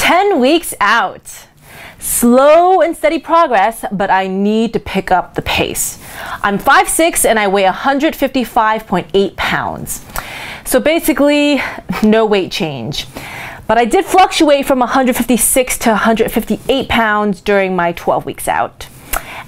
10 weeks out. Slow and steady progress, but I need to pick up the pace. I'm 5'6" and I weigh 155.8 pounds. So basically, no weight change. But I did fluctuate from 156 to 158 pounds during my 12 weeks out.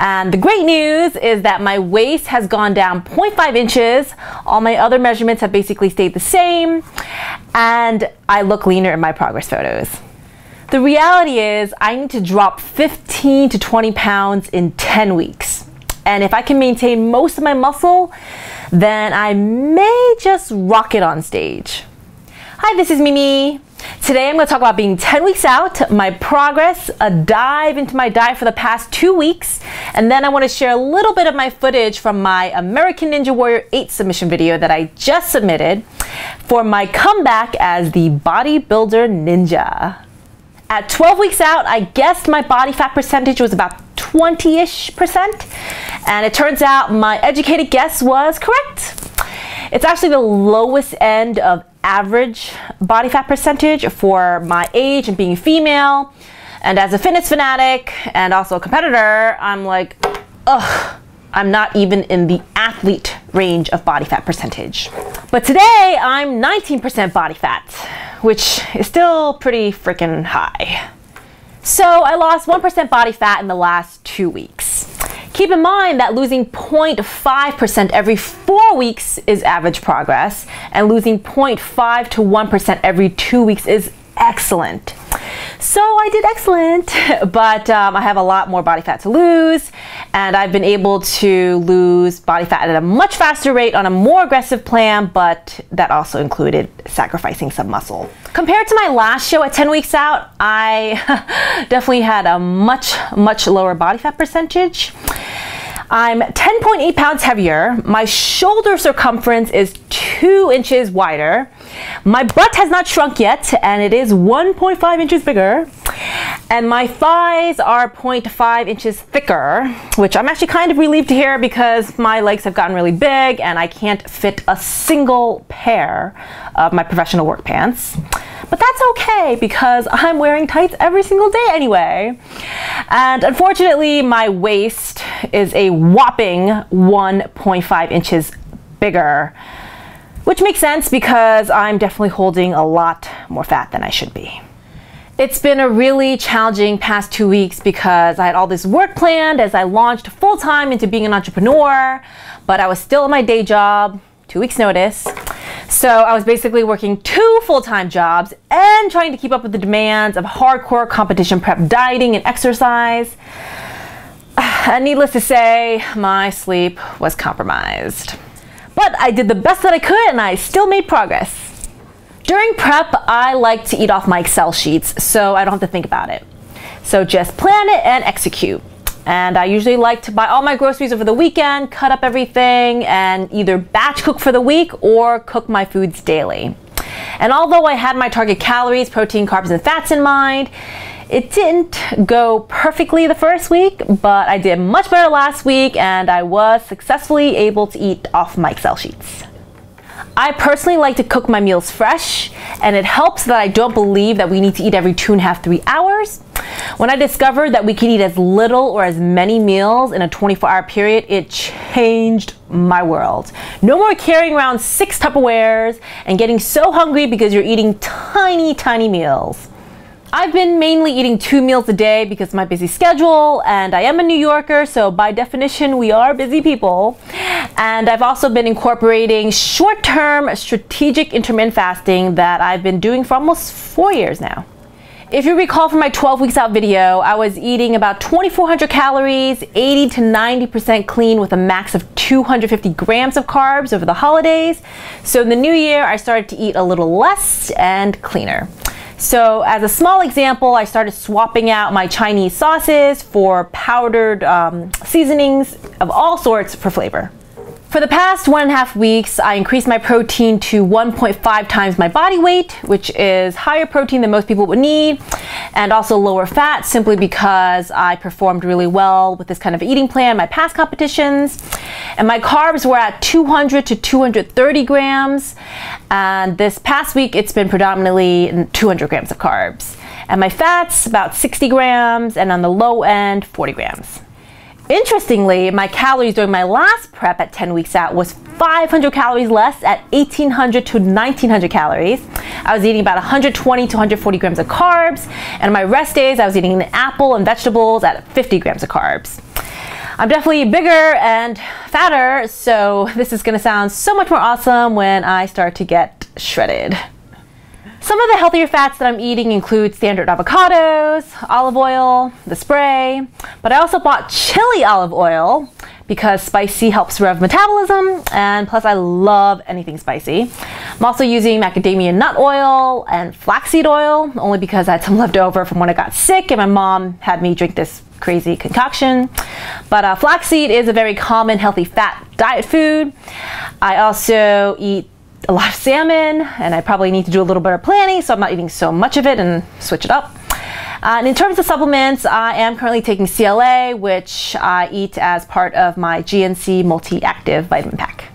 And the great news is that my waist has gone down 0.5 inches. All my other measurements have basically stayed the same. And I look leaner in my progress photos. The reality is I need to drop 15 to 20 pounds in 10 weeks. And if I can maintain most of my muscle, then I may just rock it on stage. Hi, this is Mimi. Today I'm going to talk about being 10 weeks out, my progress, a dive into my diet for the past 2 weeks, and then I want to share a little bit of my footage from my American Ninja Warrior 8 submission video that I just submitted for my comeback as the bodybuilder ninja. At 12 weeks out, I guessed my body fat percentage was about 20-ish%, and it turns out my educated guess was correct. It's actually the lowest end of average body fat percentage for my age and being female. And as a fitness fanatic and also a competitor, I'm like, ugh, I'm not even in the athlete range of body fat percentage. But today I'm 19% body fat, which is still pretty freaking high. So I lost 1% body fat in the last 2 weeks. Keep in mind that losing 0.5% every 4 weeks is average progress, and losing 0.5 to 1% every 2 weeks is excellent. So I did excellent, but I have a lot more body fat to lose, and I've been able to lose body fat at a much faster rate on a more aggressive plan, but that also included sacrificing some muscle. Compared to my last show at 10 weeks out, I definitely had a much lower body fat percentage. I'm 10.8 pounds heavier. My shoulder circumference is 2 inches wider. My butt has not shrunk yet, and it is 1.5 inches bigger. And my thighs are 0.5 inches thicker, which I'm actually kind of relieved to hear because my legs have gotten really big and I can't fit a single pair of my professional work pants. But that's okay because I'm wearing tights every single day anyway. And unfortunately, my waist is a whopping 1.5 inches bigger, which makes sense because I'm definitely holding a lot more fat than I should be. It's been a really challenging past 2 weeks because I had all this work planned as I launched full-time into being an entrepreneur, but I was still in my day job, 2 weeks notice. So I was basically working 2 full-time jobs and trying to keep up with the demands of hardcore competition prep dieting and exercise. And needless to say, my sleep was compromised. But I did the best that I could and I still made progress. During prep, I like to eat off my Excel sheets so I don't have to think about it. So just plan it and execute. And I usually like to buy all my groceries over the weekend, cut up everything, and either batch cook for the week or cook my foods daily. And although I had my target calories, protein, carbs, and fats in mind, it didn't go perfectly the first week, but I did much better last week and I was successfully able to eat off my Excel sheets. I personally like to cook my meals fresh, and it helps that I don't believe that we need to eat every 2.5 to 3 hours. When I discovered that we could eat as little or as many meals in a 24-hour period, it changed my world. No more carrying around 6 Tupperwares and getting so hungry because you're eating tiny meals. I've been mainly eating 2 meals a day because of my busy schedule, and I am a New Yorker, so by definition, we are busy people. And I've also been incorporating short-term strategic intermittent fasting that I've been doing for almost 4 years now. If you recall from my 12 weeks out video, I was eating about 2,400 calories, 80 to 90% clean with a max of 250 grams of carbs over the holidays. So in the new year, I started to eat a little less and cleaner. So as a small example, I started swapping out my Chinese sauces for powdered seasonings of all sorts for flavor. For the past 1.5 weeks, I increased my protein to 1.5 times my body weight, which is higher protein than most people would need, and also lower fat simply because I performed really well with this kind of eating plan in my past competitions. And my carbs were at 200 to 230 grams, and this past week it's been predominantly 200 grams of carbs. And my fats, about 60 grams, and on the low end, 40 grams. Interestingly, my calories during my last prep at 10 weeks out was 500 calories less at 1,800 to 1,900 calories. I was eating about 120 to 140 grams of carbs, and on my rest days, I was eating an apple and vegetables at 50 grams of carbs. I'm definitely bigger and fatter, so this is gonna sound so much more awesome when I start to get shredded. Some of the healthier fats that I'm eating include standard avocados, olive oil, the spray, but I also bought chili olive oil because spicy helps rev metabolism, and plus I love anything spicy. I'm also using macadamia nut oil and flaxseed oil, only because I had some left over from when I got sick and my mom had me drink this crazy concoction. But flaxseed is a very common healthy fat diet food. I also eat a lot of salmon, and I probably need to do a little bit of planning, so I'm not eating so much of it and switch it up. And in terms of supplements, I am currently taking CLA, which I eat as part of my GNC Multi-Active Vitamin Pack.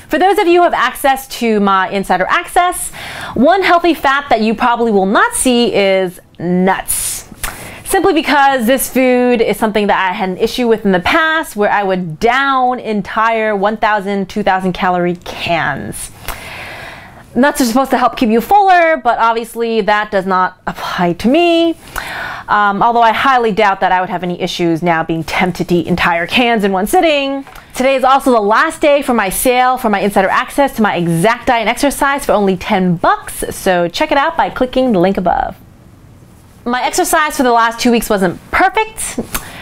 For those of you who have access to my Insider Access, one healthy fat that you probably will not see is nuts. Simply because this food is something that I had an issue with in the past, where I would down entire 1,000, 2,000 calorie cans. Nuts are supposed to help keep you fuller, but obviously that does not apply to me. Although I highly doubt that I would have any issues now being tempted to eat entire cans in one sitting. Today is also the last day for my sale for my Insider Access to my Exact Diet and Exercise for only 10 bucks, so check it out by clicking the link above. My exercise for the last 2 weeks wasn't perfect.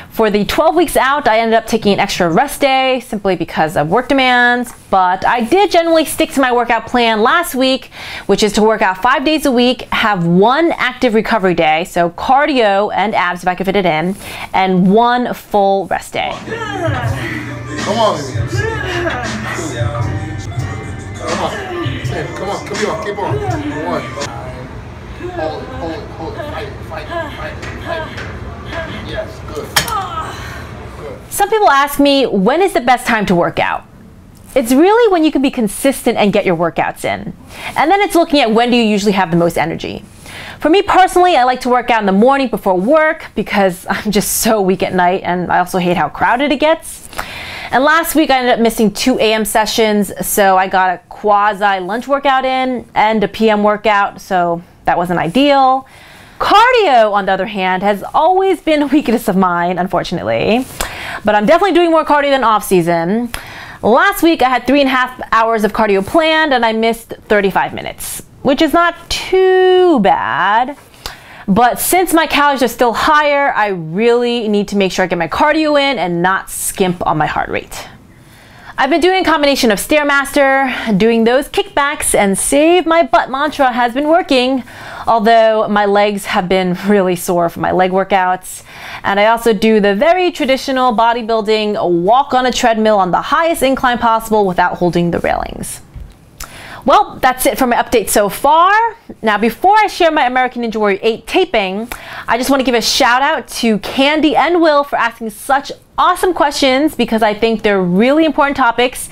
For the 12 weeks out, I ended up taking an extra rest day simply because of work demands, but I did generally stick to my workout plan last week, which is to work out 5 days a week, have one active recovery day, so cardio and abs if I could fit it in, and one full rest day. Come on. Come on, keep on. One. Hold it, fight. Yes, good. Some people ask me, when is the best time to work out? It's really when you can be consistent and get your workouts in. And then it's looking at when do you usually have the most energy. For me personally, I like to work out in the morning before work because I'm just so weak at night, and I also hate how crowded it gets. And last week I ended up missing 2 a.m. sessions, so I got a quasi lunch workout in and a PM workout, so that wasn't ideal. Cardio, on the other hand, has always been a weakness of mine, unfortunately. But I'm definitely doing more cardio than off season. Last week I had 3.5 hours of cardio planned and I missed 35 minutes, which is not too bad. But since my calories are still higher, I really need to make sure I get my cardio in and not skimp on my heart rate. I've been doing a combination of Stairmaster, doing those kickbacks, and Save My Butt mantra has been working, although my legs have been really sore from my leg workouts. And I also do the very traditional bodybuilding walk on a treadmill on the highest incline possible without holding the railings. Well, that's it for my update so far. Now, before I share my American Ninja Warrior 8 taping, I just want to give a shout out to Candy and Will for asking such awesome questions, because I think they're really important topics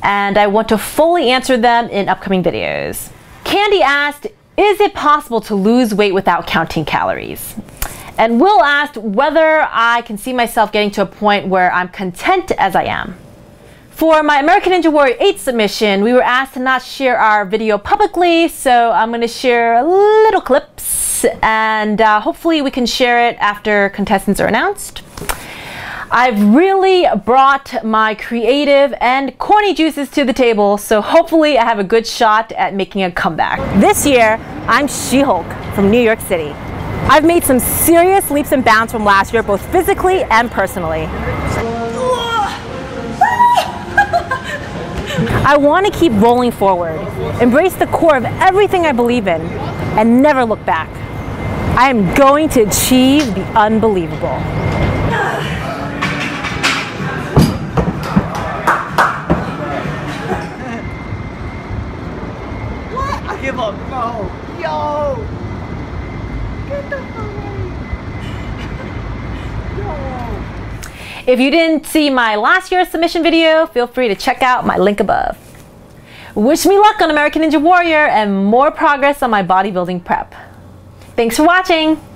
and I want to fully answer them in upcoming videos. Candy asked, is it possible to lose weight without counting calories? And Will asked whether I can see myself getting to a point where I'm content as I am. For my American Ninja Warrior 8 submission, we were asked to not share our video publicly, so I'm going to share little clips, and hopefully we can share it after contestants are announced. I've really brought my creative and corny juices to the table, so hopefully I have a good shot at making a comeback. This year, I'm She-Hulk from New York City. I've made some serious leaps and bounds from last year, both physically and personally. I want to keep rolling forward, embrace the core of everything I believe in, and never look back. I am going to achieve the unbelievable. What? I give up. No. Yo. Get the fuck away. Yo. If you didn't see my last year's submission video, feel free to check out my link above. Wish me luck on American Ninja Warrior and more progress on my bodybuilding prep. Thanks for watching.